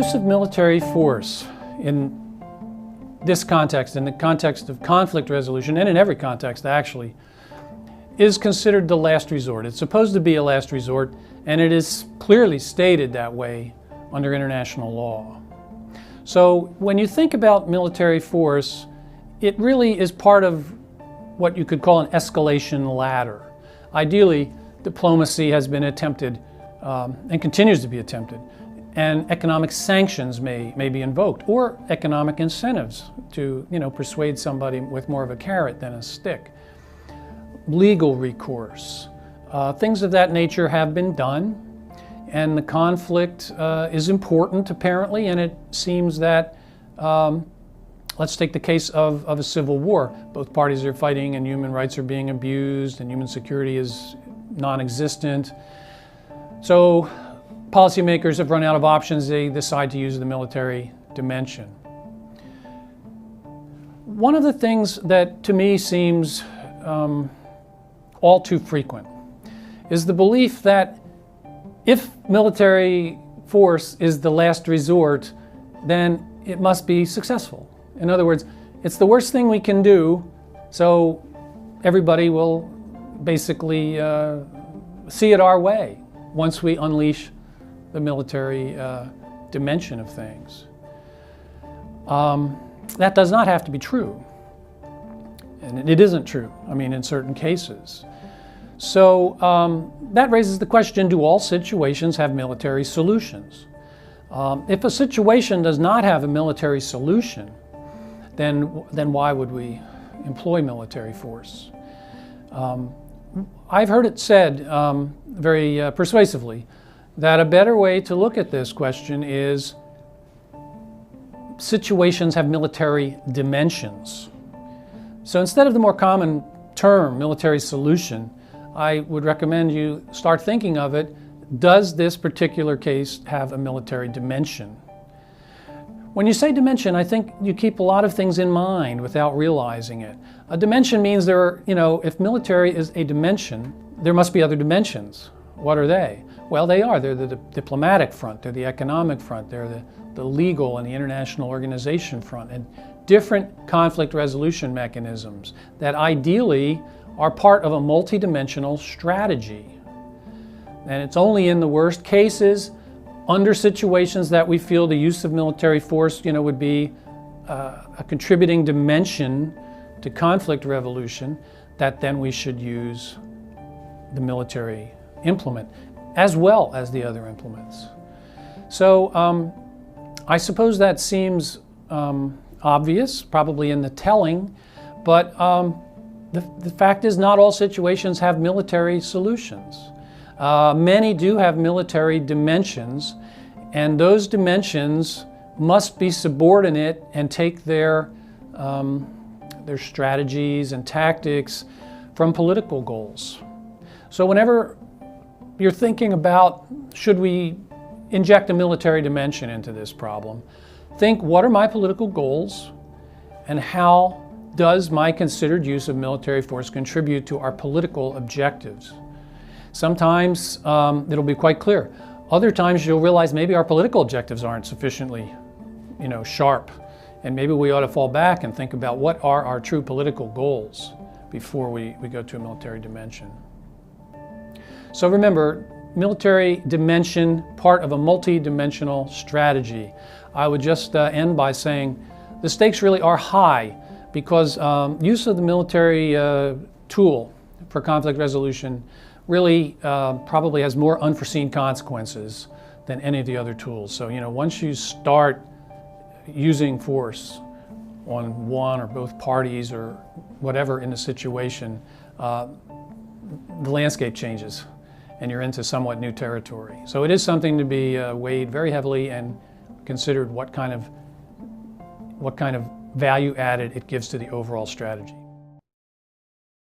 use of military force in this context, in the context of conflict resolution, and in every context actually, is considered the last resort. It's supposed to be a last resort, and it is clearly stated that way under international law. So when you think about military force, it really is part of what you could call an escalation ladder. Ideally, diplomacy has been attempted and continues to be attempted, and economic sanctions may be invoked, or economic incentives to persuade somebody with more of a carrot than a stick. Legal recourse, things of that nature have been done, and the conflict is important apparently, and it seems that let's take the case of a civil war. Both parties are fighting and human rights are being abused and human security is non-existent. So policymakers have run out of options. They decide to use the military dimension. One of the things that to me seems all too frequent is the belief that if military force is the last resort, then it must be successful. In other words, it's the worst thing we can do, so everybody will basically see it our way once we unleash the military dimension of things. That does not have to be true, and it isn't true, in certain cases. So that raises the question, do all situations have military solutions? If a situation does not have a military solution, then why would we employ military force? I've heard it said very persuasively that a better way to look at this question is situations have military dimensions. So instead of the more common term, military solution, I would recommend you start thinking of it, does this particular case have a military dimension? When you say dimension, I think you keep a lot of things in mind without realizing it. A dimension means there are, if military is a dimension, there must be other dimensions. What are they? Well, they are. They're the diplomatic front, they're the economic front, they're the legal and the international organization front, and different conflict resolution mechanisms that ideally are part of a multidimensional strategy. And it's only in the worst cases, under situations that we feel the use of military force would be a contributing dimension to conflict resolution, that then we should use the military implement as well as the other implements. So I suppose that seems obvious, probably in the telling, but the fact is not all situations have military solutions. Many do have military dimensions, and those dimensions must be subordinate and take their strategies and tactics from political goals. So whenever you're thinking about, should we inject a military dimension into this problem, think, what are my political goals, and how does my considered use of military force contribute to our political objectives? Sometimes it'll be quite clear. Other times you'll realize maybe our political objectives aren't sufficiently, sharp, and maybe we ought to fall back and think about what are our true political goals before we go to a military dimension. So remember, military dimension, part of a multi-dimensional strategy. I would just end by saying the stakes really are high, because use of the military tool for conflict resolution really probably has more unforeseen consequences than any of the other tools. So once you start using force on one or both parties or whatever in the situation, the landscape changes and you're into somewhat new territory. So it is something to be weighed very heavily and considered what kind of value added it gives to the overall strategy.